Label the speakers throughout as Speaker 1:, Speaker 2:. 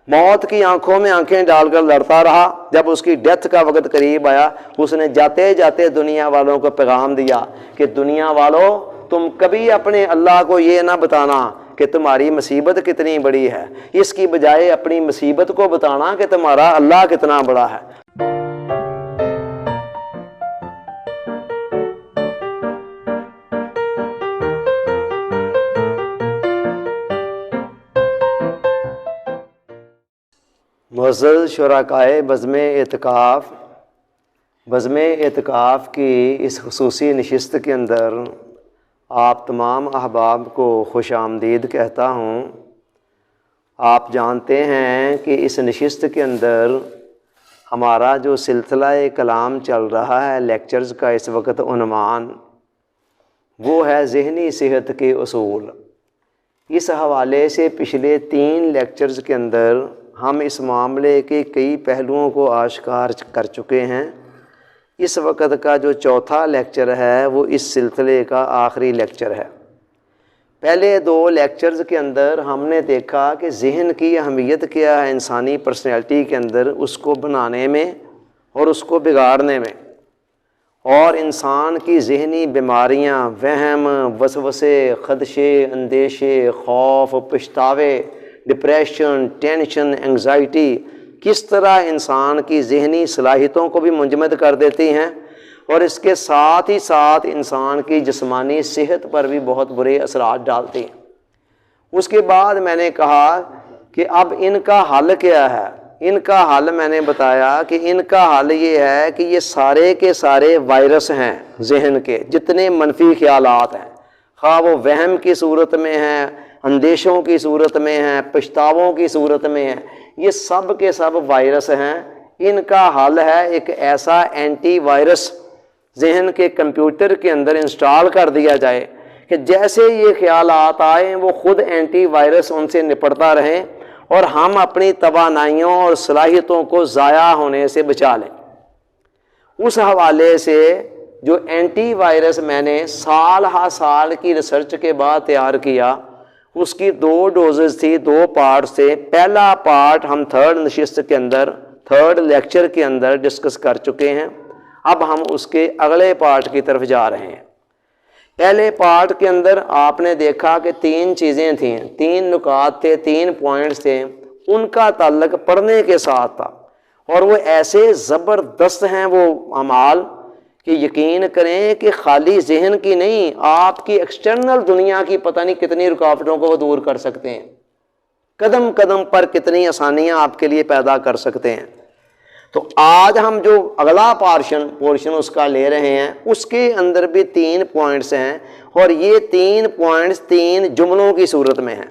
Speaker 1: موت کی آنکھوں میں آنکھیں ڈال کر لڑتا رہا. جب اس کی ڈیتھ کا وقت قریب آیا اس نے جاتے جاتے دنیا والوں کو پیغام دیا کہ دنیا والوں تم کبھی اپنے اللہ کو یہ نہ بتانا کہ تمہاری مصیبت کتنی بڑی ہے، اس کی بجائے اپنی مصیبت کو بتانا کہ تمہارا اللہ کتنا بڑا ہے. معزز شرکائے بزم اعتکاف کی اس خصوصی نشست کے اندر آپ تمام احباب کو خوش آمدید کہتا ہوں. آپ جانتے ہیں کہ اس نشست کے اندر ہمارا جو سلسلہ کلام چل رہا ہے لیکچرز کا اس وقت عنوان وہ ہے ذہنی صحت کے اصول. اس حوالے سے پچھلے 3 لیکچرز کے اندر ہم اس معاملے کے کئی پہلوؤں کو آشکار کر چکے ہیں. اس وقت کا جو چوتھا لیکچر ہے وہ اس سلسلے کا آخری لیکچر ہے. پہلے 2 لیکچرز کے اندر ہم نے دیکھا کہ ذہن کی اہمیت کیا ہے انسانی پرسنالٹی کے اندر، اس کو بنانے میں اور اس کو بگاڑنے میں، اور انسان کی ذہنی بیماریاں، وہم، وسوسے، خدشے، اندیشے، خوف، پچھتاوے، ڈپریشن، ٹینشن، انگزائٹی کس طرح انسان کی ذہنی صلاحیتوں کو بھی منجمد کر دیتی ہیں اور اس کے ساتھ ہی ساتھ انسان کی جسمانی صحت پر بھی بہت برے اثرات ڈالتی ہیں. اس کے بعد میں نے کہا کہ اب ان کا حل کیا ہے. ان کا حل میں نے بتایا کہ ان کا حل یہ ہے کہ یہ سارے کے سارے وائرس ہیں ذہن کے، جتنے منفی خیالات ہیں، خواہ وہ وہم کی صورت میں ہیں، اندیشوں کی صورت میں ہیں، پچھتاووں کی صورت میں ہیں، یہ سب کے سب وائرس ہیں. ان کا حل ہے ایک ایسا اینٹی وائرس ذہن کے کمپیوٹر کے اندر انسٹال کر دیا جائے کہ جیسے یہ خیالات آئیں وہ خود اینٹی وائرس ان سے نپٹتا رہیں اور ہم اپنی توانائیوں اور صلاحیتوں کو ضائع ہونے سے بچا لیں. اس حوالے سے جو اینٹی وائرس میں نے سال ہا سال کی ریسرچ کے بعد تیار کیا، اس کی 2 ڈوزز تھی، 2 پارٹ سے. پہلا پارٹ ہم 3rd نشست کے اندر 3rd لیکچر کے اندر ڈسکس کر چکے ہیں. اب ہم اس کے اگلے پارٹ کی طرف جا رہے ہیں. پہلے پارٹ کے اندر آپ نے دیکھا کہ 3 چیزیں تھیں، 3 نکات تھے، 3 پوائنٹس تھے. ان کا تعلق پڑھنے کے ساتھ تھا اور وہ ایسے زبردست ہیں وہ اعمال کہ یقین کریں کہ خالی ذہن کی نہیں، آپ کی ایکسٹرنل دنیا کی پتہ نہیں کتنی رکاوٹوں کو وہ دور کر سکتے ہیں، قدم قدم پر کتنی آسانیاں آپ کے لیے پیدا کر سکتے ہیں. تو آج ہم جو اگلا پورشن اس کا لے رہے ہیں اس کے اندر بھی 3 پوائنٹس ہیں اور یہ 3 پوائنٹس 3 جملوں کی صورت میں ہیں.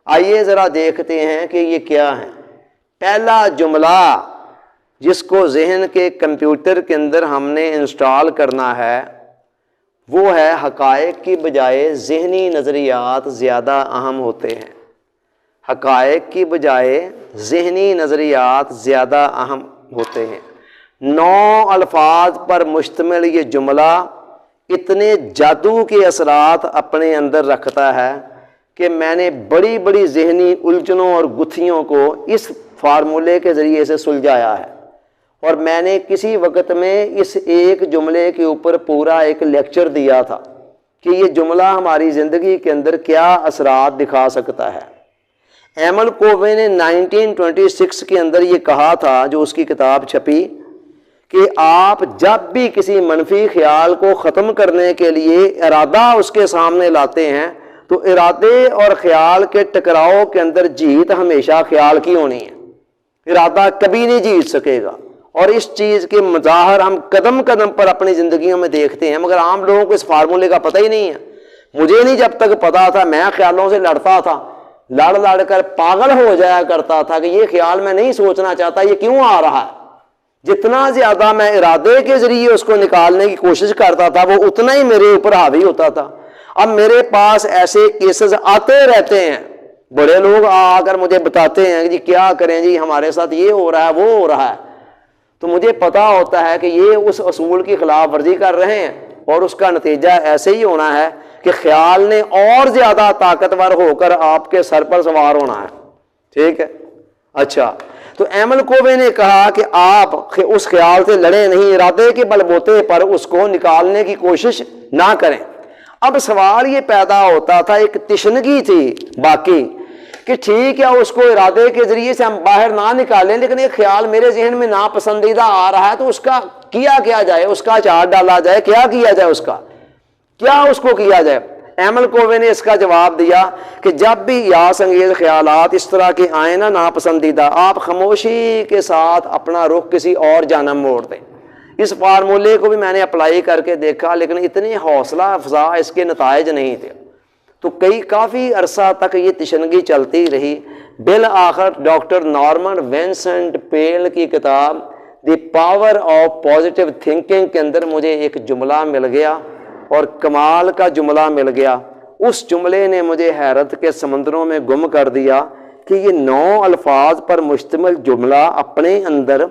Speaker 1: آئیے ذرا دیکھتے ہیں کہ یہ کیا ہے. پہلا جملہ جس کو ذہن کے کمپیوٹر کے اندر ہم نے انسٹال کرنا ہے وہ ہے حقائق کی بجائے ذہنی نظریات زیادہ اہم ہوتے ہیں. حقائق کی بجائے ذہنی نظریات زیادہ اہم ہوتے ہیں. 9 الفاظ پر مشتمل یہ جملہ اتنے جادو کے اثرات اپنے اندر رکھتا ہے کہ میں نے بڑی بڑی ذہنی الجھنوں اور گتھیوں کو اس فارمولے کے ذریعے سے سلجھایا ہے. اور میں نے کسی وقت میں اس ایک جملے کے اوپر پورا ایک لیکچر دیا تھا کہ یہ جملہ ہماری زندگی کے اندر کیا اثرات دکھا سکتا ہے. ایمن کووے نے 1926 کے اندر یہ کہا تھا، جو اس کی کتاب چھپی، کہ آپ جب بھی کسی منفی خیال کو ختم کرنے کے لیے ارادہ اس کے سامنے لاتے ہیں تو ارادے اور خیال کے ٹکراؤ کے اندر جیت ہمیشہ خیال کی ہونی ہے. ارادہ کبھی نہیں جیت سکے گا. اور اس چیز کے مظاہر ہم قدم قدم پر اپنی زندگیوں میں دیکھتے ہیں، مگر عام لوگوں کو اس فارمولے کا پتہ ہی نہیں ہے. مجھے نہیں جب تک پتا تھا، میں خیالوں سے لڑتا تھا، لڑ کر پاگل ہو جایا کرتا تھا کہ یہ خیال میں نہیں سوچنا چاہتا، یہ کیوں آ رہا ہے. جتنا زیادہ میں ارادے کے ذریعے اس کو نکالنے کی کوشش کرتا تھا وہ اتنا ہی میرے اوپر حاوی ہوتا تھا. اب میرے پاس ایسے کیسز آتے رہتے ہیں، بڑے لوگ آ کر مجھے بتاتے ہیں کہ جی کیا کریں جی ہمارے ساتھ یہ ہو رہا ہے وہ ہو رہا ہے. تو مجھے پتا ہوتا ہے کہ یہ اس اصول کی خلاف ورزی کر رہے ہیں اور اس کا نتیجہ ایسے ہی ہونا ہے کہ خیال نے اور زیادہ طاقتور ہو کر آپ کے سر پر سوار ہونا ہے. ٹھیک ہے. اچھا، تو ایمل کووے نے کہا کہ آپ اس خیال سے لڑیں نہیں، ارادے کے بل بوتے پر اس کو نکالنے کی کوشش نہ کریں۔ اب سوال یہ پیدا ہوتا تھا، ایک تشنگی تھی باقی کہ ٹھیک ہے اس کو ارادے کے ذریعے سے ہم باہر نہ نکالیں، لیکن ایک خیال میرے ذہن میں ناپسندیدہ آ رہا ہے، تو اس کا کیا جائے، اس کا اچار ڈالا جائے، کیا جائے، اس کا کیا اس کو کیا جائے۔ ایمل کووے نے اس کا جواب دیا کہ جب بھی یاس انگیز خیالات اس طرح کے آئیں نا ناپسندیدہ، آپ خاموشی کے ساتھ اپنا رخ کسی اور جانب موڑ دیں۔ اس فارمولے کو بھی میں نے اپلائی کر کے دیکھا، لیکن اتنی حوصلہ افزا اس کے نتائج نہیں تھے، تو کافی عرصہ تک یہ تشنگی چلتی رہی۔ بالآخر ڈاکٹر نارمن وینسنٹ پیل کی کتاب the power of positive thinking کے اندر مجھے ایک جملہ مل گیا، اور کمال کا جملہ مل گیا۔ اس جملے نے مجھے حیرت کے سمندروں میں گم کر دیا کہ یہ 9 الفاظ پر مشتمل جملہ اپنے اندر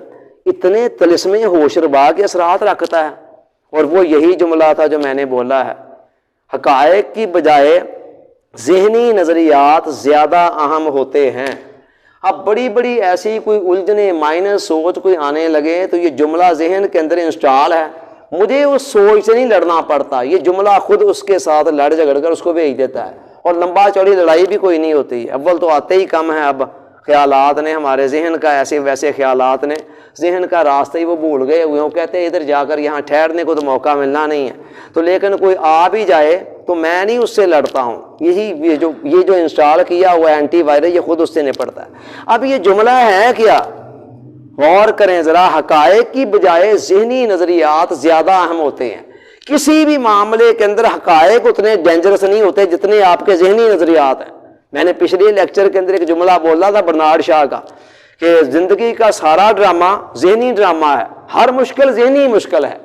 Speaker 1: اتنے طلسم ہوش ربا کے اثرات رکھتا ہے، اور وہ یہی جملہ تھا جو میں نے بولا ہے، حقائق کی بجائے ذہنی نظریات زیادہ اہم ہوتے ہیں۔ اب بڑی بڑی ایسی کوئی الجھنے مائنس سوچ کوئی آنے لگے تو یہ جملہ ذہن کے اندر انسٹال ہے، مجھے اس سوچ سے نہیں لڑنا پڑتا، یہ جملہ خود اس کے ساتھ لڑ جھگڑ کر اس کو بھیج دیتا ہے، اور لمبا چوڑی لڑائی بھی کوئی نہیں ہوتی۔ اول تو آتے ہی کم ہیں، اب خیالات نے ہمارے ذہن کا ایسے ویسے خیالات نے ذہن کا راستہ ہی وہ بھول گئے ہوئے، وہ کہتے ہیں ادھر جا کر یہاں ٹھہرنے کو تو موقع ملنا نہیں ہے، تو لیکن کوئی آ بھی جائے تو میں نہیں اس سے لڑتا ہوں، یہ جو انسٹال کیا ہوا اینٹی وائرس یہ خود اس سے نپٹتا ہے۔ اب یہ جملہ ہے کیا؟ غور کریں ذرا، حقائق کی بجائے ذہنی نظریات زیادہ اہم ہوتے ہیں۔ کسی بھی معاملے کے اندر حقائق اتنے ڈینجرس نہیں ہوتے جتنے آپ کے ذہنی نظریات ہیں۔ میں نے پچھلے لیکچر کے اندر ایک جملہ بولا تھا برنارڈ شاہ کا کہ زندگی کا سارا ڈرامہ ذہنی ڈرامہ ہے، ہر مشکل ذہنی مشکل ہے،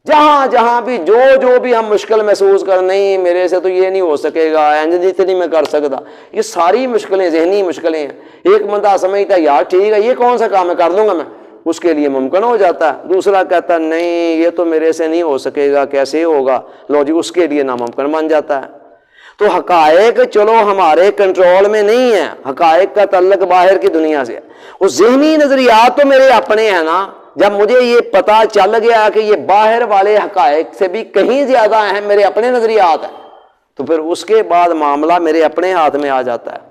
Speaker 1: جہاں بھی جو بھی ہم مشکل محسوس کر، نہیں میرے سے تو یہ نہیں ہو سکے گا، انجنی نہیں میں کر سکتا، یہ ساری مشکلیں ذہنی مشکلیں ہیں۔ ایک بندہ سمجھتا ہے یار ٹھیک ہے یہ کون سا کام ہے کر لوں گا میں، اس کے لیے ممکن ہو جاتا ہے، دوسرا کہتا ہے نہیں یہ تو میرے سے نہیں ہو سکے گا، کیسے ہوگا، لو جی اس کے لیے ناممکن بن جاتا ہے۔ تو حقائق چلو ہمارے کنٹرول میں نہیں ہے، حقائق کا تعلق باہر کی دنیا سے ہے، وہ ذہنی نظریات تو میرے اپنے ہیں نا۔ جب مجھے یہ پتا چل گیا کہ یہ باہر والے حقائق سے بھی کہیں زیادہ اہم میرے اپنے نظریات ہیں، تو پھر اس کے بعد معاملہ میرے اپنے ہاتھ میں آ جاتا ہے۔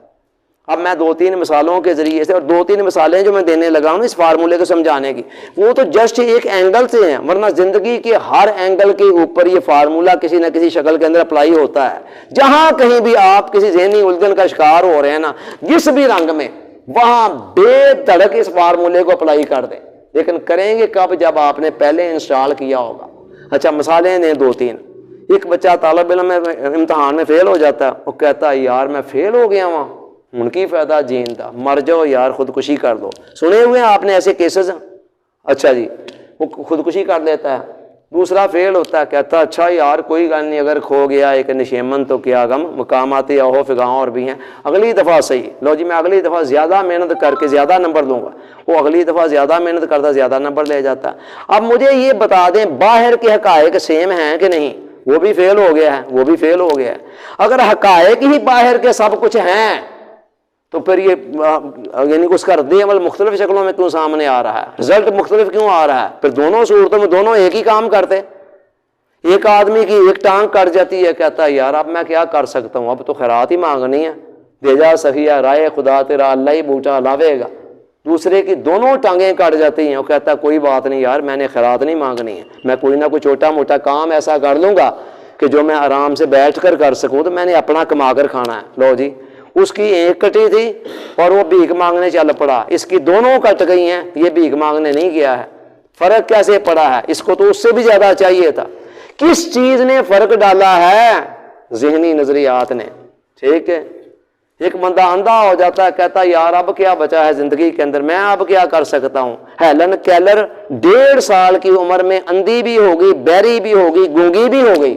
Speaker 1: اب میں 2-3 مثالوں کے ذریعے سے، اور 2-3 مثالیں جو میں دینے لگا ہوں اس فارمولے کو سمجھانے کی، وہ تو جسٹ ایک اینگل سے ہیں، ورنہ زندگی کے ہر اینگل کے اوپر یہ فارمولہ کسی نہ کسی شکل کے اندر اپلائی ہوتا ہے۔ جہاں کہیں بھی آپ کسی ذہنی الجھن کا شکار ہو رہے ہیں نا، جس بھی رنگ میں، وہاں بے دھڑک اس فارمولے کو اپلائی کر دیں، لیکن کریں گے کب؟ جب آپ نے پہلے انسٹال کیا ہوگا۔ اچھا مثالیں دیں 2-3۔ ایک بچہ طالب علم میں امتحان میں فیل ہو جاتا ہے، وہ کہتا ہے یار میں فیل ہو گیا ہوں، ان کی فائدہ جین تھا، مر جاؤ یار خودکشی کر دو۔ سنے ہوئے ہیں آپ نے ایسے کیسز؟ اچھا جی، وہ خودکشی کر لیتا ہے۔ دوسرا فیل ہوتا ہے، کہتا ہے اچھا یار کوئی گل نہیں، اگر کھو گیا ایک نشیمن تو کیا غم، مقامات اوہو فگاؤں اور بھی ہیں، اگلی دفعہ صحیح، لو جی میں اگلی دفعہ زیادہ محنت کر کے زیادہ نمبر لوں گا۔ وہ اگلی دفعہ زیادہ محنت کرتا زیادہ نمبر لے جاتا ہے۔ اب مجھے یہ بتا دیں باہر کے حقائق سیم ہیں کہ نہیں؟ وہ بھی فیل ہو گیا ہے، وہ بھی فیل ہو گیا ہے۔ اگر حقائق ہی باہر کے سب کچھ ہیں تو پھر یہ یعنی اس کا رد عمل مختلف شکلوں میں کیوں سامنے آ رہا ہے، رزلٹ مختلف کیوں آ رہا ہے؟ پھر دونوں صورتوں میں دونوں ایک ہی کام کرتے۔ ایک آدمی کی ایک ٹانگ کٹ جاتی ہے، کہتا ہے یار اب میں کیا کر سکتا ہوں، اب تو خیرات ہی مانگنی ہے، دے جا سخیا رائے خدا تیرا اللہ ہی بوٹا لاوے گا۔ دوسرے کی دونوں ٹانگیں کٹ جاتی ہیں، وہ کہتا ہے کوئی بات نہیں یار میں نے خیرات نہیں مانگنی ہے، میں کوئی نہ کوئی چھوٹا موٹا کام ایسا کر لوں گا کہ جو میں آرام سے بیٹھ کر سکوں، تو میں نے اپنا کما کر کھانا ہے۔ لو جی اس کی ایک کٹی تھی اور وہ بھیک مانگنے چل پڑا، اس کی دونوں کٹ گئی ہیں، یہ بھیک مانگنے نہیں گیا ہے۔ فرق کیسے پڑا ہے؟ اس کو تو اس سے بھی زیادہ چاہیے تھا۔ کس چیز نے فرق ڈالا ہے؟ ذہنی نظریات نے۔ ٹھیک ہے، ایک بندہ اندھا ہو جاتا ہے، کہتا ہے یار اب کیا بچا ہے زندگی کے اندر، میں اب کیا کر سکتا ہوں۔ ہیلن کیلر 1.5 سال کی عمر میں اندھی بھی ہوگی، بہری بھی ہوگی، گونگی بھی ہو گئی۔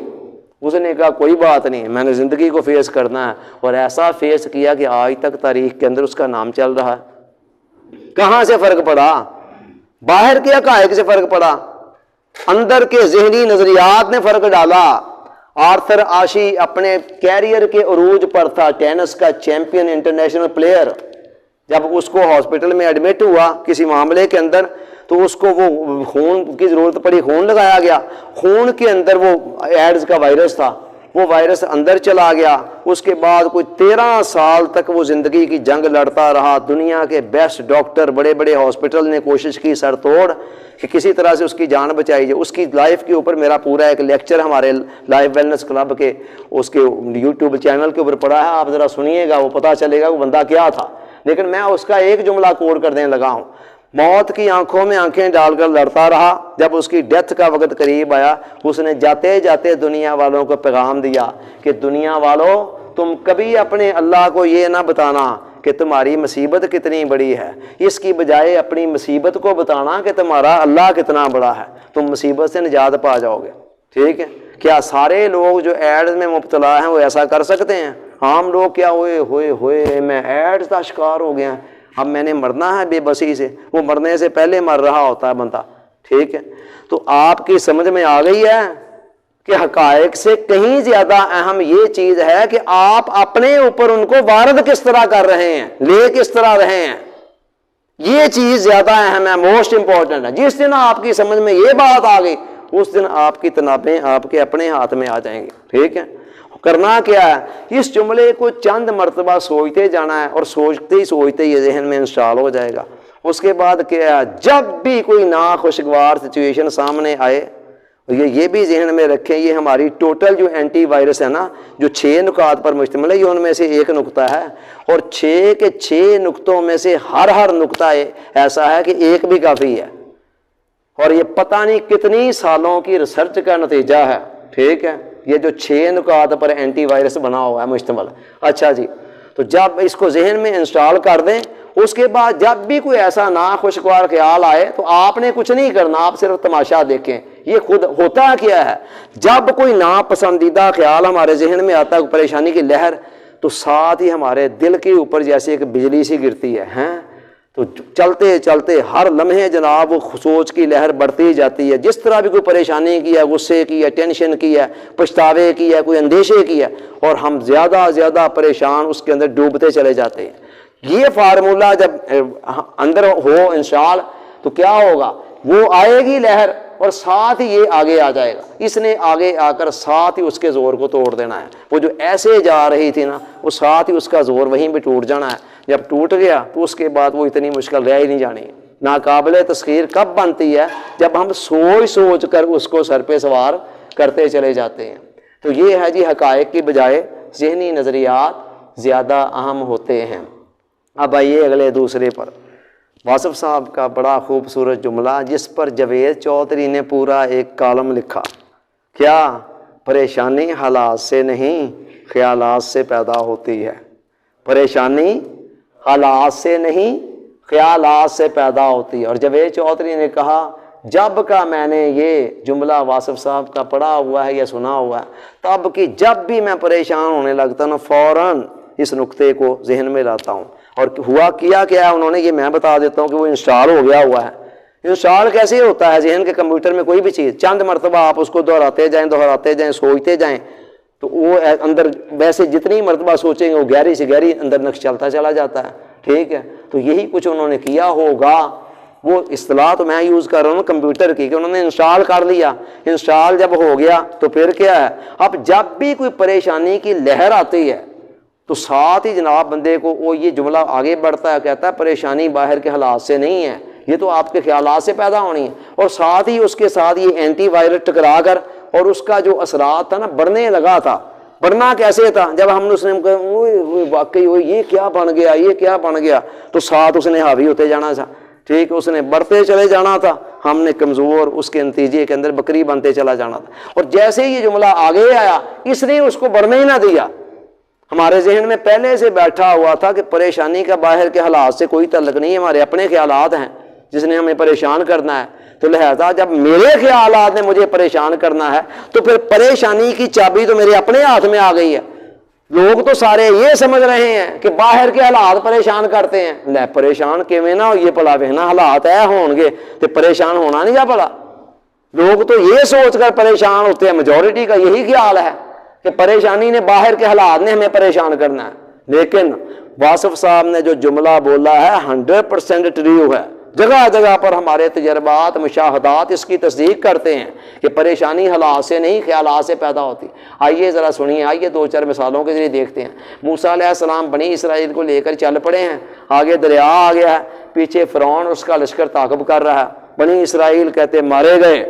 Speaker 1: اس نے کہا کوئی بات نہیں، میں نے زندگی کو فیس کرنا ہے، اور ایسا فیس کیا کہ آج تک تاریخ کے اندر اس کا نام چل رہا ہے۔ کہاں سے فرق پڑا؟ باہر کے حقائق سے فرق پڑا، اندر کے ذہنی نظریات نے فرق ڈالا۔ آرتھر آشی اپنے کیریئر کے عروج پر تھا، ٹینس کا چیمپئن انٹرنیشنل پلیئر، جب اس کو ہاسپٹل میں ایڈمٹ ہوا کسی معاملے کے اندر تو اس کو وہ خون کی ضرورت پڑی، خون لگایا گیا، خون کے اندر وہ ایڈز کا وائرس تھا، وہ وائرس اندر چلا گیا۔ اس کے بعد کوئی 13 سال تک وہ زندگی کی جنگ لڑتا رہا۔ دنیا کے بیسٹ ڈاکٹر، بڑے بڑے ہاسپٹل نے کوشش کی سر توڑ کہ کسی طرح سے اس کی جان بچائی جائے۔ اس کی لائف کے اوپر میرا پورا ایک لیکچر ہمارے لائف ویلنس کلب کے اس کے یوٹیوب چینل کے اوپر پڑا ہے، آپ ذرا سنیے گا، وہ پتہ چلے گا وہ بندہ کیا تھا۔ لیکن میں اس کا ایک جملہ کوٹ کر دینے لگا ہوں، موت کی آنکھوں میں آنکھیں ڈال کر لڑتا رہا۔ جب اس کی ڈیتھ کا وقت قریب آیا، اس نے جاتے جاتے دنیا والوں کو پیغام دیا کہ دنیا والوں، تم کبھی اپنے اللہ کو یہ نہ بتانا کہ تمہاری مصیبت کتنی بڑی ہے، اس کی بجائے اپنی مصیبت کو بتانا کہ تمہارا اللہ کتنا بڑا ہے، تم مصیبت سے نجات پا جاؤ گے۔ ٹھیک ہے؟ کیا سارے لوگ جو ایڈز میں مبتلا ہیں وہ ایسا کر سکتے ہیں؟ عام لوگ کیا ہوئے ہوئے ہوئے میں ایڈز کا شکار ہو گیا، اب میں نے مرنا ہے بے بسی سے، وہ مرنے سے پہلے مر رہا ہوتا ہے بندہ۔ ٹھیک ہے؟ تو آپ کی سمجھ میں آ گئی ہے کہ حقائق سے کہیں زیادہ اہم یہ چیز ہے کہ آپ اپنے اوپر ان کو وارد کس طرح کر رہے ہیں، لے کس طرح رہے ہیں، یہ چیز زیادہ اہم ہے، موسٹ امپورٹنٹ ہے۔ جس دن آپ کی سمجھ میں یہ بات آ گئی اس دن آپ کی تنابیں آپ کے اپنے ہاتھ میں آ جائیں گے۔ ٹھیک ہے؟ کرنا کیا ہے، اس جملے کو چند مرتبہ سوچتے جانا ہے، اور سوچتے ہی سوچتے یہ ذہن میں انسٹال ہو جائے گا۔ اس کے بعد کیا ہے، جب بھی کوئی ناخوشگوار سچویشن سامنے آئے، یہ بھی ذہن میں رکھیں، یہ ہماری ٹوٹل جو اینٹی وائرس ہے نا، جو 6 نکات پر مشتمل ہے، یہ ان میں سے ایک نقطہ ہے، اور 6 کے 6 نقطوں میں سے ہر نقطہ ایسا ہے کہ ایک بھی کافی ہے، اور یہ پتہ نہیں کتنی سالوں کی ریسرچ کا نتیجہ ہے۔ ٹھیک ہے؟ یہ جو 6 نکات پر اینٹی وائرس بنا ہوا ہے مشتمل۔ اچھا جی، تو جب اس کو ذہن میں انسٹال کر دیں، اس کے بعد جب بھی کوئی ایسا ناخوشگوار خیال آئے تو آپ نے کچھ نہیں کرنا، آپ صرف تماشا دیکھیں یہ خود ہوتا کیا ہے۔ جب کوئی ناپسندیدہ خیال ہمارے ذہن میں آتا ہے، پریشانی کی لہر، تو ساتھ ہی ہمارے دل کے اوپر جیسے ایک بجلی سی گرتی ہے، تو چلتے چلتے ہر لمحے جناب وہ سوچ کی لہر بڑھتی جاتی ہے۔ جس طرح بھی کوئی پریشانی کی ہے، غصے کی ہے، ٹینشن کی ہے، پچھتاوے کی ہے، کوئی اندیشے کی ہے، اور ہم زیادہ زیادہ پریشان اس کے اندر ڈوبتے چلے جاتے ہیں۔ یہ فارمولہ جب اندر ہو انشاءاللہ تو کیا ہوگا، وہ آئے گی لہر اور ساتھ ہی یہ آگے آ جائے گا۔ اس نے آگے آ کر ساتھ ہی اس کے زور کو توڑ دینا ہے۔ وہ جو ایسے جا رہی تھی نا، وہ ساتھ ہی اس کا زور وہیں پہ ٹوٹ جانا ہے۔ جب ٹوٹ گیا تو اس کے بعد وہ اتنی مشکل رہ ہی نہیں جانی۔ ناقابل تسخیر کب بنتی ہے؟ جب ہم سوچ سوچ کر اس کو سر پہ سوار کرتے چلے جاتے ہیں۔ تو یہ ہے جی، حقائق کی بجائے ذہنی نظریات زیادہ اہم ہوتے ہیں۔ اب آئیے اگلے دوسرے پر، واصف صاحب کا بڑا خوبصورت جملہ جس پر جاوید چودھری نے پورا ایک کالم لکھا، کیا؟ پریشانی حالات سے نہیں خیالات سے پیدا ہوتی ہے۔ پریشانی حالات سے نہیں خیالات سے پیدا ہوتی ہے۔ اور جاوید چودھری نے کہا، جب کا میں نے یہ جملہ واصف صاحب کا پڑھا ہوا ہے یا سنا ہوا ہے، تب کہ جب بھی میں پریشان ہونے لگتا ہوں فوراً اس نقطے کو ذہن میں لاتا ہوں۔ اور ہوا کیا ہے انہوں نے، یہ میں بتا دیتا ہوں کہ وہ انسٹال ہو گیا ہوا ہے۔ انسٹال کیسے ہوتا ہے ذہن کے کمپیوٹر میں؟ کوئی بھی چیز چند مرتبہ آپ اس کو دہراتے جائیں سوچتے جائیں، تو وہ اندر ویسے جتنی مرتبہ سوچیں گے وہ گہری سے گہری اندر نقش چلتا چلا جاتا ہے۔ ٹھیک ہے؟ تو یہی کچھ انہوں نے کیا ہوگا۔ وہ اصطلاح تو میں یوز کر رہا ہوں کمپیوٹر کی، کہ انہوں نے انسٹال کر لیا۔ انسٹال جب ہو گیا تو پھر کیا ہے، اب جب بھی کوئی پریشانی کی لہر آتی ہے تو ساتھ ہی جناب بندے کو وہ یہ جملہ آگے بڑھتا ہے، کہتا ہے پریشانی باہر کے حالات سے نہیں ہے، یہ تو آپ کے خیالات سے پیدا ہونی ہے۔ اور ساتھ ہی اس کے ساتھ یہ اینٹی وائرس ٹکرا کر، اور اس کا جو اثرات تھا نا، بڑھنے لگا تھا۔ بڑھنا کیسے تھا؟ جب ہم نے اس نے واقعی یہ کیا بن گیا، یہ کیا بن گیا، تو ساتھ اس نے حاوی ہوتے جانا تھا۔ ٹھیک، اس نے بڑھتے چلے جانا تھا، ہم نے کمزور اس کے نتیجے کے اندر بکری بنتے چلا جانا تھا۔ اور جیسے ہی یہ جملہ آگے آیا، اس نے اس کو بڑھنے ہی نہ دیا۔ ہمارے ذہن میں پہلے سے بیٹھا ہوا تھا کہ پریشانی کا باہر کے حالات سے کوئی تعلق نہیں ہے، ہمارے اپنے خیالات ہیں جس نے ہمیں پریشان کرنا ہے۔ تو لہذا جب میرے خیالات نے مجھے پریشان کرنا ہے تو پھر پریشانی کی چابی تو میرے اپنے ہاتھ میں آ گئی ہے۔ لوگ تو سارے یہ سمجھ رہے ہیں کہ باہر کے حالات پریشان کرتے ہیں، لے پریشان کیویں نہ ہوئیے پلا وہنا حالات ہے ہون گے تو پریشان ہونا نہیں جا پڑا۔ لوگ تو یہ سوچ کر پریشان ہوتے ہیں، میجورٹی کا یہی خیال ہے کہ پریشانی نے باہر کے حالات نے ہمیں پریشان کرنا ہے۔ لیکن واصف صاحب نے جو جملہ بولا ہے 100% ٹریو ہے، جگہ جگہ پر ہمارے تجربات مشاہدات اس کی تصدیق کرتے ہیں کہ پریشانی حالات سے نہیں خیالات سے پیدا ہوتی۔ آئیے ذرا سنیے، آئیے 2-4 مثالوں کے ذریعے دیکھتے ہیں۔ موسیٰ علیہ السلام بنی اسرائیل کو لے کر چل پڑے ہیں، آگے دریا آ گیا ہے، پیچھے فرعون اس کا لشکر تعاقب کر رہا ہے، بنی اسرائیل کہتے مارے گئے،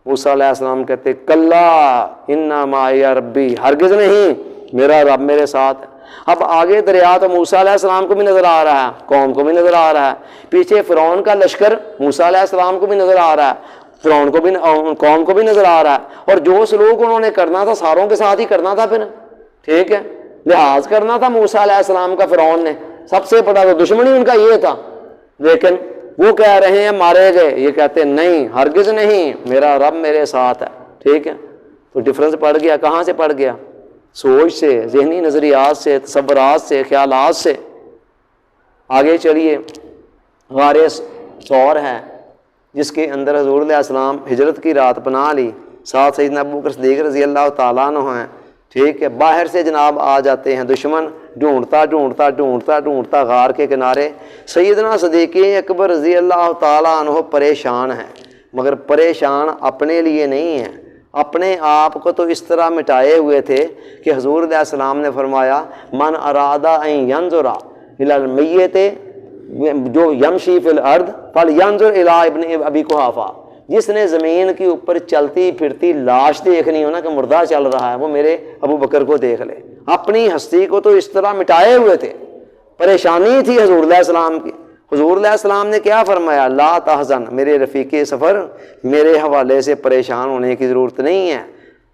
Speaker 1: موسیٰ علیہ السلام کہتے کلا انا معی ربی، ہرگز نہیں، میرا رب میرے ساتھ ہے۔ اب آگے دریا تو موسیٰ علیہ السلام کو بھی نظر آ رہا ہے، قوم کو بھی نظر آ رہا ہے، پیچھے فرعون کا لشکر موسیٰ علیہ السلام کو بھی نظر آ رہا ہے، فرعون کو بھی، قوم کو بھی نظر آ رہا ہے، اور جو سلوک انہوں نے کرنا تھا ساروں کے ساتھ ہی کرنا تھا پھر، ٹھیک ہے، لحاظ کرنا تھا موسیٰ علیہ السلام کا فرعون نے، سب سے بڑا تو دشمنی ان کا یہ تھا، لیکن وہ کہہ رہے ہیں مارے گئے، یہ کہتے نہیں، ہرگز نہیں، میرا رب میرے ساتھ ہے، ٹھیک ہے۔ تو ڈفرنس پڑ گیا، کہاں سے پڑ گیا؟ سوچ سے، ذہنی نظریات سے، تصورات سے، خیالات سے۔ آگے چلیے، غار ثور ہے جس کے اندر حضور علیہ السلام ہجرت کی رات پناہ لی، ساتھ سیدنا ابوبکر صدیق رضی اللہ تعالیٰ عنہ ہیں، ٹھیک ہے۔ باہر سے جناب آ جاتے ہیں دشمن، ڈھونڈتا غار کے کنارے، سیدنا صدیق اکبر رضی اللہ تعالیٰ عنہ پریشان ہیں، مگر پریشان اپنے لیے نہیں ہیں، اپنے آپ کو تو اس طرح مٹائے ہوئے تھے کہ حضور علیہ السلام نے فرمایا من ارادہ ان ینظر الی المیت جو یمشی فی الارض فلینظر الی ابن ابی قحافہ، جس نے زمین کے اوپر چلتی پھرتی لاش دیکھنی ہو نا کہ مردہ چل رہا ہے، وہ میرے ابو بکر کو دیکھ لے۔ اپنی ہستی کو تو اس طرح مٹائے ہوئے تھے، پریشانی تھی حضور علیہ السلام کی۔ حضور علیہ السلام نے کیا فرمایا؟ لا تحزن، میرے رفیق سفر، میرے حوالے سے پریشان ہونے کی ضرورت نہیں ہے،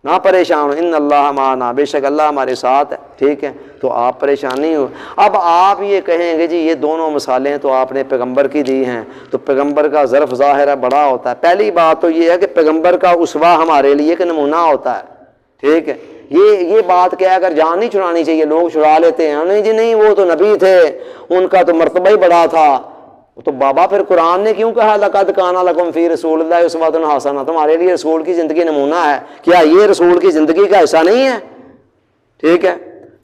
Speaker 1: نہ پریشان ہو، ان اللہ معنا، بے شک اللہ ہمارے ساتھ ہے، ٹھیک ہے۔ تو آپ پریشان نہیں ہو۔ اب آپ یہ کہیں گے جی یہ دونوں مثالیں تو آپ نے پیغمبر کی دی ہیں، تو پیغمبر کا ظرف ظاہر بڑا ہوتا ہے۔ پہلی بات تو یہ ہے کہ پیغمبر کا اسوہ ہمارے لیے ایک نمونہ ہوتا ہے، ٹھیک ہے۔ یہ بات کیا اگر جان نہیں چھڑانی چاہیے، لوگ چھڑا لیتے ہیں، نہیں جی نہیں وہ تو نبی تھے، ان کا تو مرتبہ ہی بڑا تھا۔ تو بابا پھر قرآن نے کیوں کہا لقد کان لکم فی رسول اللہ اسوۃ حسنہ، تمہارے لیے رسول کی زندگی نمونہ ہے؟ کیا یہ رسول کی زندگی کا حصہ نہیں ہے؟ ٹھیک ہے،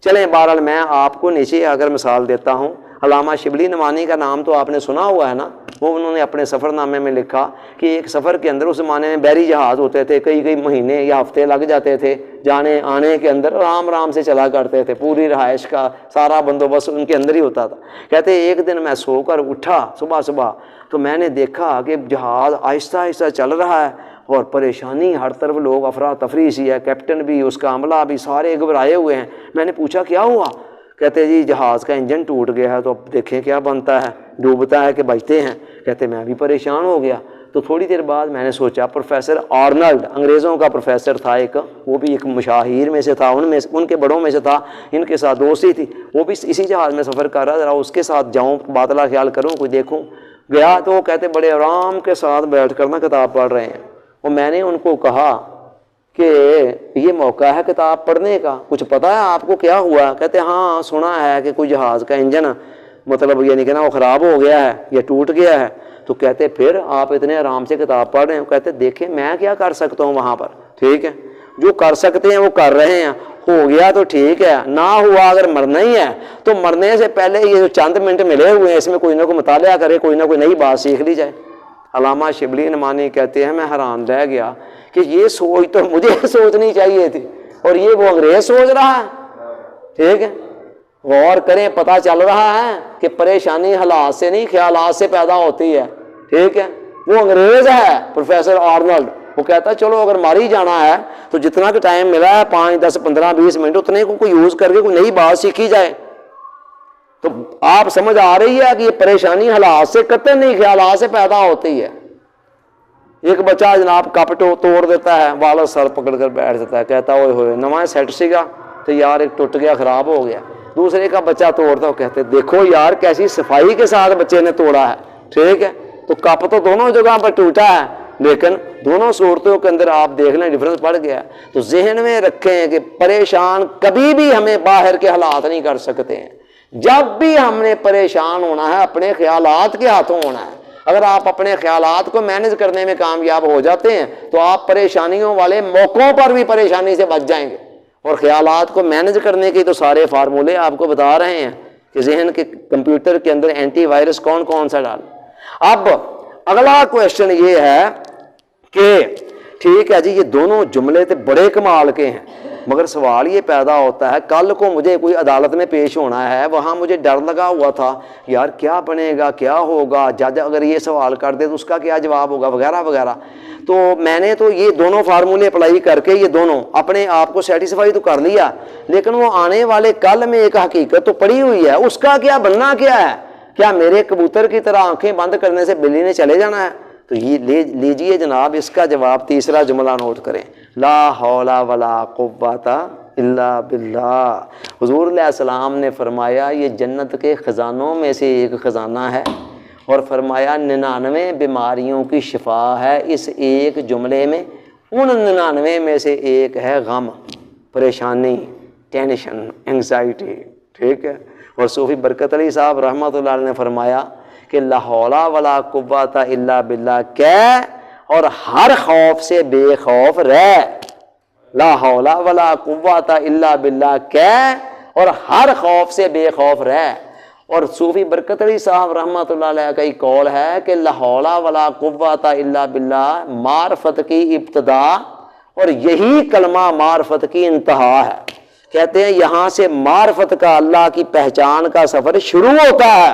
Speaker 1: چلیں بہرحال میں آپ کو نیچے اگر مثال دیتا ہوں، علامہ شبلی نعمانی کا نام تو آپ نے سنا ہوا ہے نا، وہ انہوں نے اپنے سفر نامے میں لکھا کہ ایک سفر کے اندر اس زمانے میں بحری جہاز ہوتے تھے، کئی مہینے یا ہفتے لگ جاتے تھے جانے آنے کے اندر، آرام سے چلا کرتے تھے، پوری رہائش کا سارا بندوبست ان کے اندر ہی ہوتا تھا۔ کہتے ایک دن میں سو کر اٹھا صبح تو میں نے دیکھا کہ جہاز آہستہ آہستہ چل رہا ہے اور پریشانی ہر طرف، لوگ افراتفری سی ہے، کیپٹن بھی اس کا عملہ بھی سارے گھبرائے ہوئے ہیں۔ میں نے پوچھا کیا ہوا؟ کہتے جی جہاز کا انجن ٹوٹ گیا ہے، تو اب دیکھیں کیا بنتا ہے، ڈوبتا ہے کہ بچتے ہیں۔ کہتے میں بھی پریشان ہو گیا۔ تو تھوڑی دیر بعد میں نے سوچا پروفیسر آرنلڈ، انگریزوں کا پروفیسر تھا ایک، وہ بھی ایک مشاہیر میں سے تھا، ان کے بڑوں میں سے تھا، ان کے ساتھ دوستی تھی، وہ بھی اسی جہاز میں سفر کر رہا، ذرا اس کے ساتھ جاؤں، باطلا خیال کروں، کوئی دیکھوں۔ گیا تو وہ کہتے بڑے آرام کے ساتھ بیٹھ کر نا کتاب پڑھ رہے ہیں، اور میں نے ان کو کہا کہ یہ موقع ہے کتاب پڑھنے کا، کچھ پتہ ہے آپ کو کیا ہوا؟ کہتے ہاں سنا ہے کہ کوئی جہاز کا انجن مطلب یعنی کہ نا وہ خراب ہو گیا ہے یا ٹوٹ گیا ہے۔ تو کہتے پھر آپ اتنے آرام سے کتاب پڑھ رہے ہیں؟ کہتے دیکھیں میں کیا کر سکتا ہوں وہاں پر، ٹھیک ہے، جو کر سکتے ہیں وہ کر رہے ہیں، ہو گیا تو ٹھیک ہے، نہ ہوا اگر مرنا ہی ہے تو مرنے سے پہلے یہ جو چند منٹ ملے ہوئے ہیں اس میں کوئی نہ کوئی مطالعہ کرے، کوئی نہ کوئی نئی بات سیکھ لی جائے۔ علامہ شبلی نعمانی کہتے ہیں میں حیران رہ گیا کہ یہ سوچ تو مجھے سوچنی چاہیے تھی اور یہ وہ انگریز سوچ رہا ہے، ٹھیک ہے۔ غور کریں، پتہ چل رہا ہے کہ پریشانی حالات سے نہیں خیالات سے پیدا ہوتی ہے، ٹھیک ہے۔ وہ انگریز ہے پروفیسر آرنلڈ، وہ کہتا ہے چلو اگر ماری جانا ہے تو جتنا کہ ٹائم ملا ہے 5 10 15 20 منٹ اتنے کو کوئی یوز کر کے کوئی نئی بات سیکھی جائے۔ تو آپ سمجھ آ رہی ہے کہ یہ پریشانی حالات سے قطعاً نہیں خیالات سے پیدا ہوتی ہے۔ ایک بچہ جناب کپ توڑ دیتا ہے، والا سر پکڑ کر بیٹھ جاتا ہے، کہتا اوئے ہوئے نواں سیٹ سیگا تو یار ایک ٹوٹ گیا، خراب ہو گیا۔ دوسرے کا بچہ توڑتا، وہ کہتے دیکھو یار کیسی صفائی کے ساتھ بچے نے توڑا ہے، ٹھیک ہے۔ تو کپ تو دونوں جگہ پر ٹوٹا ہے، لیکن دونوں صورتوں کے اندر آپ دیکھ لیں ڈفرنس پڑ گیا۔ تو ذہن میں رکھیں کہ پریشان کبھی بھی ہمیں باہر کے حالات نہیں کر سکتے ہیں، جب بھی ہم نے پریشان ہونا ہے اپنے خیالات کے ہاتھوں ہونا ہے۔ اگر آپ اپنے خیالات کو مینج کرنے میں کامیاب ہو جاتے ہیں تو آپ پریشانیوں والے موقعوں پر بھی پریشانی سے بچ جائیں گے۔ اور خیالات کو مینج کرنے کے تو سارے فارمولے آپ کو بتا رہے ہیں کہ ذہن کے کمپیوٹر کے اندر اینٹی وائرس کون کون سا ڈال۔ اب اگلا کویشچن یہ ہے کہ ٹھیک ہے جی یہ دونوں جملے تو بڑے کمال کے ہیں، مگر سوال یہ پیدا ہوتا ہے کل کو مجھے کوئی عدالت میں پیش ہونا ہے، وہاں مجھے ڈر لگا ہوا تھا یار کیا بنے گا کیا ہوگا، جج اگر یہ سوال کر دے تو اس کا کیا جواب ہوگا وغیرہ وغیرہ۔ تو میں نے تو یہ دونوں فارمولے اپلائی کر کے یہ دونوں اپنے آپ کو سیٹسفائی تو کر لیا، لیکن وہ آنے والے کل میں ایک حقیقت تو پڑی ہوئی ہے، اس کا کیا بننا کیا ہے؟ کیا میرے کبوتر کی طرح آنکھیں بند کرنے سے بلی نے چلے جانا ہے؟ تو یہ لیجئے جناب اس کا جواب، تیسرا جملہ نوٹ کریں، لا حول ولا قوت الا باللہ۔ حضور علیہ السلام نے فرمایا یہ جنت کے خزانوں میں سے ایک خزانہ ہے، اور فرمایا 99 بیماریوں کی شفا ہے اس ایک جملے میں، ان 99 میں سے ایک ہے غم، پریشانی، ٹینشن، انگزائٹی، ٹھیک ہے۔ اور صوفی برکت علی صاحب رحمۃ اللہ علیہ نے فرمایا کہ لا حول ولا قوت الا باللہ کہہ اور ہر خوف سے بے خوف رہ، لا حول ولا قوت الا باللہ کہہ اور ہر خوف سے بے خوف رہ۔ اور صوفی برکت علی صاحب رحمۃ اللہ علیہ کا ایک قول ہے کہ لا حول ولا قوت الا باللہ معرفت کی ابتدا اور یہی کلمہ معرفت کی انتہا ہے۔ کہتے ہیں یہاں سے معرفت کا، اللہ کی پہچان کا سفر شروع ہوتا ہے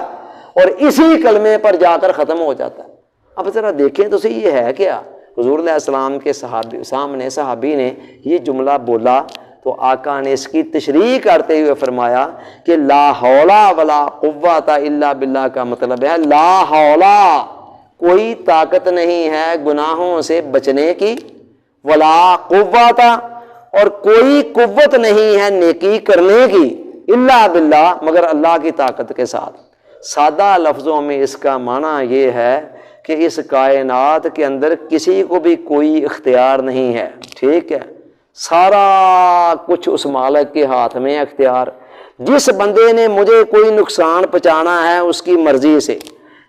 Speaker 1: اور اسی کلمے پر جا کر ختم ہو جاتا ہے۔ اب ذرا دیکھیں تو صحیح یہ ہے کیا؟ حضور علیہ السلام کے سامنے صحابی نے یہ جملہ بولا تو آقا نے اس کی تشریح کرتے ہوئے فرمایا کہ لا حول ولا قوت الا باللہ کا مطلب ہے لا حول، کوئی طاقت نہیں ہے گناہوں سے بچنے کی، ولا قوت، اور کوئی قوت نہیں ہے نیکی کرنے کی، الا باللہ، مگر اللہ کی طاقت کے ساتھ۔ سادہ لفظوں میں اس کا معنی یہ ہے کہ اس کائنات کے اندر کسی کو بھی کوئی اختیار نہیں ہے، ٹھیک ہے، سارا کچھ اس مالک کے ہاتھ میں اختیار۔ جس بندے نے مجھے کوئی نقصان پہنچانا ہے اس کی مرضی سے،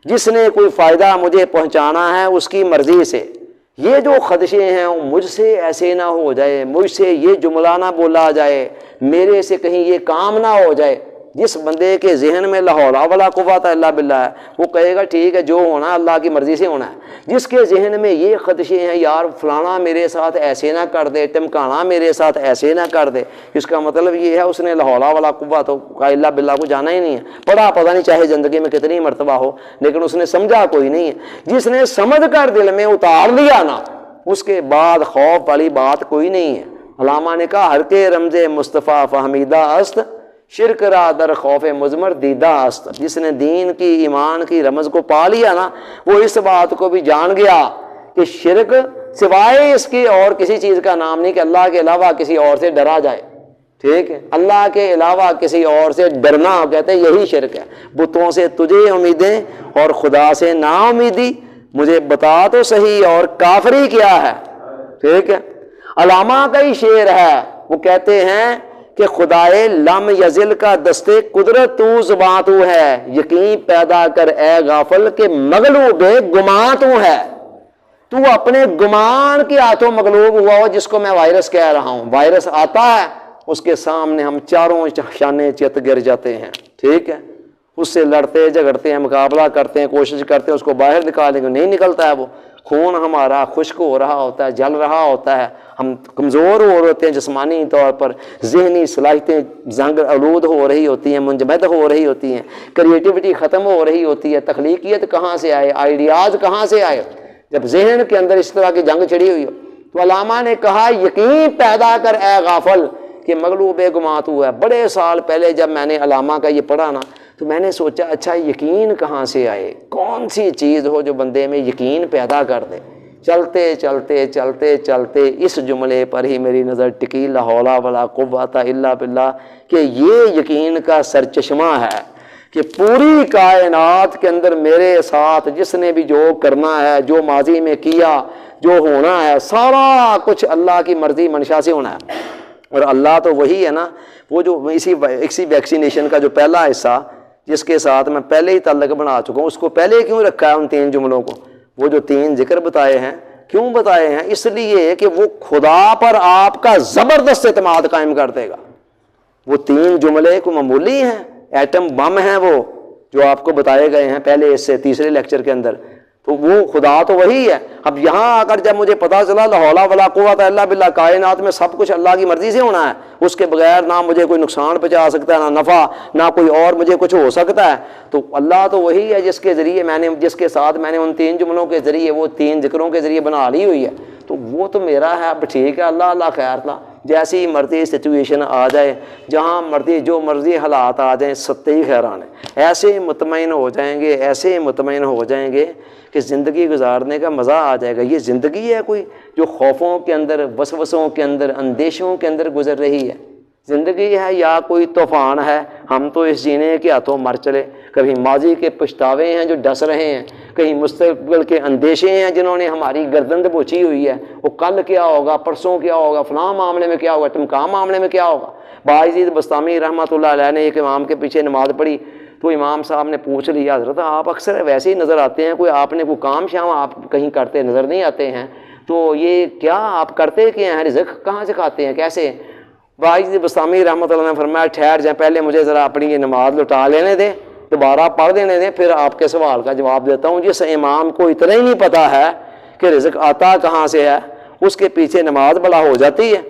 Speaker 1: جس نے کوئی فائدہ مجھے پہنچانا ہے اس کی مرضی سے۔ یہ جو خدشے ہیں مجھ سے ایسے نہ ہو جائے، مجھ سے یہ جملہ نہ بولا جائے، میرے سے کہیں یہ کام نہ ہو جائے۔ جس بندے کے ذہن میں لا حول ولا قوت الا باللہ ہے وہ کہے گا ٹھیک ہے جو ہونا ہے اللہ کی مرضی سے ہونا ہے۔ جس کے ذہن میں یہ خدشے ہیں یار فلانا میرے ساتھ ایسے نہ کر دے، ٹمکانا میرے ساتھ ایسے نہ کر دے، اس کا مطلب یہ ہے اس نے لا حول ولا قوت الا باللہ کو جانا ہی نہیں ہے۔ پڑھا پتہ نہیں چاہے زندگی میں کتنی مرتبہ ہو لیکن اس نے سمجھا کوئی نہیں ہے۔ جس نے سمجھ کر دل میں اتار لیا نا اس کے بعد خوف والی بات کوئی نہیں ہے۔ علامہ نے کہا ہر کے رمز مصطفیٰ فہمیدہ است، شرک را در خوف مضمر دیدہ است۔ جس نے دین کی ایمان کی رمز کو پا لیا نا وہ اس بات کو بھی جان گیا کہ شرک سوائے اس کی اور کسی چیز کا نام نہیں کہ اللہ کے علاوہ کسی اور سے ڈرا جائے، ٹھیک ہے، اللہ کے علاوہ کسی اور سے ڈرنا کہتے ہیں یہی شرک ہے۔ بتوں سے تجھے امیدیں اور خدا سے نا امیدی، مجھے بتا تو صحیح اور کافری کیا ہے، ٹھیک ہے۔ علامہ کا ہی شعر ہے، وہ کہتے ہیں کہ خدائے لم یزل کا دستے قدرت تو زباں تو ہے، یقین پیدا کر اے غافل کہ مغلوب گمان تو ہے۔ تو اپنے گمان کے ہاتھوں مغلوب ہوا ہو، جس کو میں وائرس کہہ رہا ہوں۔ وائرس آتا ہے اس کے سامنے ہم چاروں شانے چت گر جاتے ہیں، ٹھیک ہے، اس سے لڑتے جھگڑتے ہیں، مقابلہ کرتے ہیں، کوشش کرتے ہیں اس کو باہر نکالنے کو، نہیں نکلتا ہے وہ۔ خون ہمارا خشک ہو رہا ہوتا ہے، جل رہا ہوتا ہے، ہم کمزور ہو رہے ہوتے ہیں جسمانی طور پر، ذہنی صلاحیتیں زنگ آلود ہو رہی ہوتی ہیں، منجمد ہو رہی ہوتی ہیں، کریٹیوٹی ختم ہو رہی ہوتی ہے، تخلیقیت کہاں سے آئے، آئیڈیاز کہاں سے آئے جب ذہن کے اندر اس طرح کی جنگ چھڑی ہوئی ہو۔ تو علامہ نے کہا یقین پیدا کر اے غافل کہ مغلوب گماں تو ہے۔ بڑے سال پہلے جب میں نے علامہ کا یہ پڑھا نا تو میں نے سوچا اچھا یقین کہاں سے آئے، کون سی چیز ہو جو بندے میں یقین پیدا کر دے۔ چلتے چلتے چلتے چلتے اس جملے پر ہی میری نظر ٹکی، لا حول ولا قوت الا باللہ، کہ یہ یقین کا سرچشمہ ہے کہ پوری کائنات کے اندر میرے ساتھ جس نے بھی جو کرنا ہے، جو ماضی میں کیا، جو ہونا ہے، سارا کچھ اللہ کی مرضی منشا سے ہونا ہے۔ اور اللہ تو وہی ہے نا، وہ جو اسی ویکسینیشن کا جو پہلا حصہ جس کے ساتھ میں پہلے ہی تعلق بنا چکا ہوں، اس کو پہلے کیوں رکھا ہے ان 3 جملوں کو؟ وہ جو 3 ذکر بتائے ہیں کیوں بتائے ہیں؟ اس لیے کہ وہ خدا پر آپ کا زبردست اعتماد قائم کر دے گا۔ وہ 3 جملے کو معمولی ہیں، ایٹم بم ہیں وہ جو آپ کو بتائے گئے ہیں پہلے اس سے تیسرے لیکچر کے اندر، تو وہ خدا تو وہی ہے۔ اب یہاں آ کر جب مجھے پتا چلا لا حول ولا قوت الا باللہ، کائنات میں سب کچھ اللہ کی مرضی سے ہونا ہے، اس کے بغیر نہ مجھے کوئی نقصان پہنچا سکتا ہے، نہ نفع، نہ کوئی اور مجھے کچھ ہو سکتا ہے، تو اللہ تو وہی ہے جس کے ذریعے جس کے ساتھ میں نے ان 3 جملوں کے ذریعے، وہ 3 ذکروں کے ذریعے بنا لی ہوئی ہے، تو وہ تو میرا ہے۔ اب ٹھیک ہے، اللہ خیر تھا، جیسی مرضی سچویشن آ جائے، جہاں مرضی جو مرضی حالات آ جائیں، ستے ہی خیران ہے، ایسے مطمئن ہو جائیں گے، ایسے مطمئن ہو جائیں گے کہ زندگی گزارنے کا مزہ آ جائے گا۔ یہ زندگی ہے کوئی جو خوفوں کے اندر، وسوسوں کے اندر، اندیشوں کے اندر گزر رہی ہے؟ زندگی ہے یا کوئی طوفان ہے؟ ہم تو اس جینے کے ہاتھوں مر چلے، کبھی ماضی کے پچھتاوے ہیں جو ڈس رہے ہیں، کہیں مستقبل کے اندیشے ہیں جنہوں نے ہماری گردن دبوچی ہوئی ہے، وہ کل کیا ہوگا، پرسوں کیا ہوگا، فلاں معاملے میں کیا ہوگا، ٹمکا معاملے میں کیا ہوگا۔ باعزید بستامی رحمۃ اللہ علیہ نے ایک امام کے پیچھے نماز پڑھی تو امام صاحب نے پوچھ لیا، حضرت آپ اکثر ویسے ہی نظر آتے ہیں، کوئی آپ نے کوئی کام شام آپ کہیں کرتے نظر نہیں آتے ہیں، تو یہ کیا آپ کرتے کیا ہیں، رزق کہاں سے کھاتے ہیں، کیسے؟ باعزید بستامی رحمۃ اللہ نے فرمایا ٹھہر جائیں، پہلے مجھے ذرا اپنی یہ نماز لوٹا لینے دیں، دوبارہ پڑھ دینے دیں، پھر آپ کے سوال کا جواب دیتا ہوں۔ جس امام کو اتنا ہی نہیں پتہ ہے کہ رزق آتا کہاں سے ہے، اس کے پیچھے نماز بڑا ہو جاتی ہے،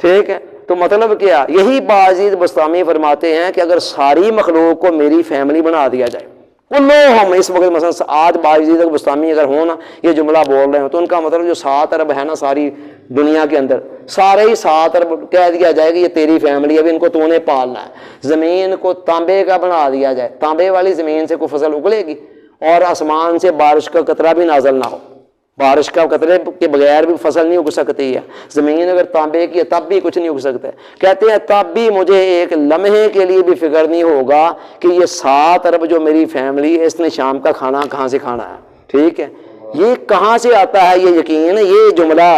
Speaker 1: ٹھیک ہے؟ تو مطلب کیا؟ یہی باعزید بستامی فرماتے ہیں کہ اگر ساری مخلوق کو میری فیملی بنا دیا جائے، ہم اس وقت مثلا آج باعزید بستامی اگر ہوں نا، یہ جملہ بول رہے ہوں، تو ان کا مطلب جو 7 ارب ہے نا ساری دنیا کے اندر، سارے ہی 7 ارب کہہ دیا جائے کہ یہ تیری فیملی ہے، ابھی ان کو تو نے پالنا ہے۔ زمین کو تانبے کا بنا دیا جائے، تانبے والی زمین سے کوئی فصل اگلے گی، اور آسمان سے بارش کا قطرہ بھی نازل نہ ہو، بارش کا قطرے کے بغیر بھی فصل نہیں اگ سکتی ہے، زمین اگر تانبے کی ہے تب بھی کچھ نہیں اگ سکتا ہے۔ کہتے ہیں تب بھی مجھے ایک لمحے کے لیے بھی فکر نہیں ہوگا کہ یہ 7 ارب جو میری فیملی ہے، اس نے شام کا کھانا کہاں سے کھانا ہے، ٹھیک ہے؟ یہ کہاں سے آتا ہے یہ یقین؟ یہ جملہ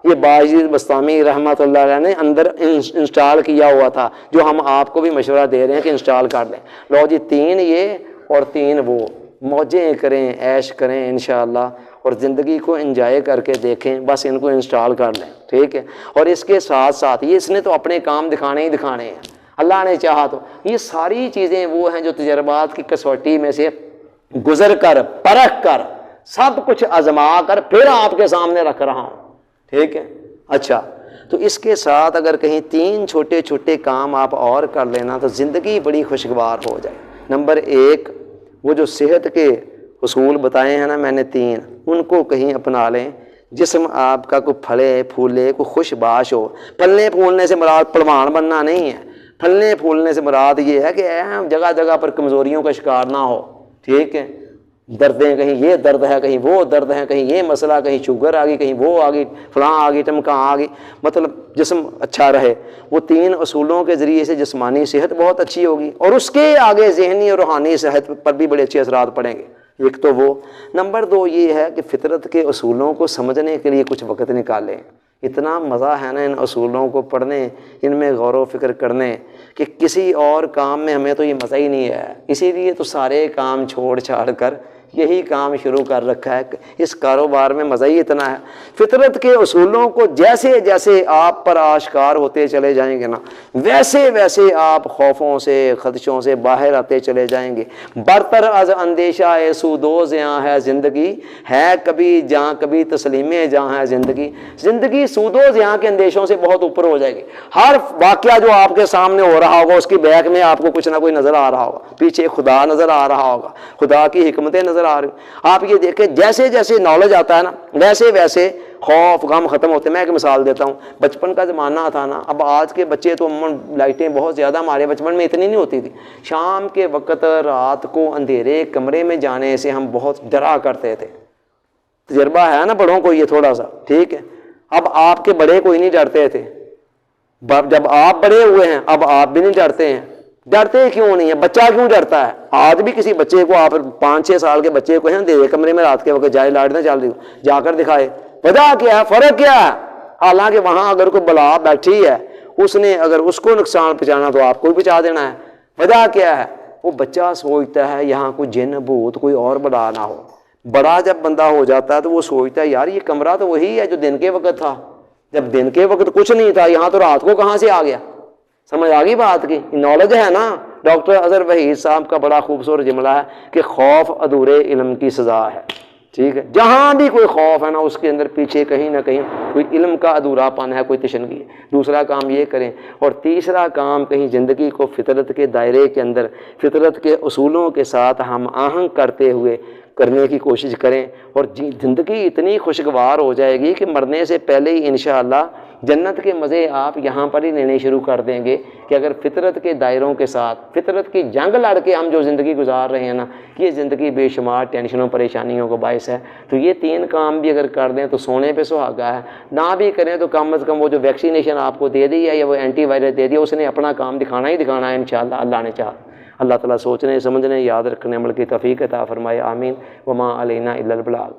Speaker 1: یہ باعزید بستامی رحمۃ اللہ علیہ نے اندر انسٹال کیا ہوا تھا، جو ہم آپ کو بھی مشورہ دے رہے ہیں کہ انسٹال کر لیں۔ لو جی، 3 یہ اور 3 وہ، موجیں کریں، عیش کریں انشاءاللہ، اور زندگی کو انجوائے کر کے دیکھیں، بس ان کو انسٹال کر لیں، ٹھیک ہے؟ اور اس کے ساتھ ساتھ یہ اس نے تو اپنے کام دکھانے ہی دکھانے ہیں، اللہ نے چاہا تو یہ ساری چیزیں وہ ہیں جو تجربات کی کسوٹی میں سے گزر کر، پرکھ کر، سب کچھ آزما کر پھر آپ کے سامنے رکھ رہا ہوں، ٹھیک ہے؟ اچھا، تو اس کے ساتھ اگر کہیں 3 چھوٹے چھوٹے کام آپ اور کر لینا تو زندگی بڑی خوشگوار ہو جائے۔ نمبر 1، وہ جو صحت کے اصول بتائے ہیں نا میں نے 3، ان کو کہیں اپنا لیں۔ جسم آپ کا کوئی پھلے پھولے، کوئی خوش باش ہو۔ پھلنے پھولنے سے مراد پلوان بننا نہیں ہے، پھلنے پھولنے سے مراد یہ ہے کہ جگہ جگہ پر کمزوریوں کا شکار نہ ہو، ٹھیک ہے؟ دردیں، کہیں یہ درد ہے، کہیں وہ درد ہے، کہیں یہ مسئلہ، کہیں شوگر آ گئی، کہیں وہ آ گئی، فلاں آ گئی، ٹمکا آ گئی، مطلب جسم اچھا رہے۔ وہ 3 اصولوں کے ذریعے سے جسمانی صحت بہت اچھی ہوگی، اور اس کے آگے ذہنی اور روحانی صحت پر بھی بڑے اچھے اثرات پڑیں گے۔ ایک تو وہ۔ نمبر 2 یہ ہے کہ فطرت کے اصولوں کو سمجھنے کے لیے کچھ وقت نکالیں۔ اتنا مزہ ہے نا ان اصولوں کو پڑھنے، ان میں غور و فکر کرنے، کہ کسی اور کام میں ہمیں تو یہ مزہ ہی نہیں ہے، اسی لیے تو سارے کام چھوڑ چھاڑ کر یہی کام شروع کر رکھا ہے۔ اس کاروبار میں مزہ ہی اتنا ہے۔ فطرت کے اصولوں کو جیسے جیسے آپ پر آشکار ہوتے چلے جائیں گے نا، ویسے ویسے آپ خوفوں سے، خدشوں سے باہر آتے چلے جائیں گے۔ برتر از اندیشہ سودوز یہاں ہے زندگی، ہے کبھی جہاں کبھی تسلیم جہاں ہے زندگی۔ زندگی سودوز یہاں کے اندیشوں سے بہت اوپر ہو جائے گی۔ ہر واقعہ جو آپ کے سامنے ہو رہا ہوگا، اس کی بیک میں آپ کو کچھ نہ کوئی نظر آ رہا ہوگا، پیچھے خدا نظر آ رہا ہوگا، خدا کی حکمتیں نظر آ رہی۔ آپ یہ دیکھیں جیسے جیسے نالج آتا ہے نا، ویسے ویسے خوف غم ختم ہوتے ہیں۔ میں ایک مثال دیتا ہوں، بچپن کا زمانہ تھا نا، اب آج کے بچے تو لائٹیں بہت زیادہ، ہمارے بچپن میں اتنی نہیں ہوتی تھی۔ شام کے وقت رات کو اندھیرے کمرے میں جانے سے ہم بہت ڈرا کرتے تھے۔ تجربہ ہے نا بڑوں کو یہ تھوڑا سا، ٹھیک ہے؟ اب آپ کے بڑے کوئی نہیں ڈرتے تھے، جب آپ بڑے ہوئے ہیں اب آپ بھی نہیں ڈرتے ہیں۔ ڈرتے کیوں نہیں ہے؟ بچہ کیوں ڈرتا ہے؟ آج بھی کسی بچے کو آپ 5-6 سال کے بچے کو ہیں دے کمرے میں رات کے وقت جائے لائٹ نہ چل رہی جا کر دکھائے، وجہ کیا ہے، فرق کیا ہے؟ حالانکہ وہاں اگر کوئی بلا بیٹھی ہے، اس نے اگر اس کو نقصان پہنچانا تو آپ کو بھی پہنچا دینا ہے۔ وجہ کیا ہے؟ وہ بچہ سوچتا ہے یہاں کوئی جن بھوت کوئی اور بلا نہ ہو۔ بڑا جب بندہ ہو جاتا ہے تو وہ سوچتا ہے یار یہ کمرہ تو وہی ہے جو دن کے وقت تھا، جب دن کے وقت کچھ نہیں تھا، یہاں تو رات کو کہاں سے آ گیا؟ سمجھ آ گئی بات کی؟ نالج ہے نا۔ ڈاکٹر اظہر وحید صاحب کا بڑا خوبصورت جملہ ہے کہ خوف ادھورے علم کی سزا ہے، ٹھیک ہے؟ جہاں بھی کوئی خوف ہے نا، اس کے اندر پیچھے کہیں نہ کہیں کوئی علم کا ادھورا پن ہے، کوئی تشنگی ہے۔ دوسرا کام یہ کریں، اور تیسرا کام کہیں زندگی کو فطرت کے دائرے کے اندر، فطرت کے اصولوں کے ساتھ ہم آہنگ کرتے ہوئے کرنے کی کوشش کریں، اور زندگی اتنی خوشگوار ہو جائے گی کہ مرنے سے پہلے ہی انشاءاللہ جنت کے مزے آپ یہاں پر ہی لینے شروع کر دیں گے کہ اگر فطرت کے دائروں کے ساتھ، فطرت کی جنگ لڑ کے ہم جو زندگی گزار رہے ہیں نا، یہ زندگی بے شمار ٹینشنوں پریشانیوں کو باعث ہے۔ تو یہ 3 کام بھی اگر کر دیں تو سونے پہ سہاگا ہے، نہ بھی کریں تو کم از کم وہ جو ویکسینیشن آپ کو دے دی ہے یا وہ اینٹی وائرس دے دیا، اس نے اپنا کام دکھانا ہی دکھانا ہے انشاءاللہ، اللہ نے چاہا۔ اللہ تعالیٰ سوچنے سمجھنے یاد رکھنے عمل کی توفیق عطا فرمائے، آمین۔ وما علینا الا البلاغ۔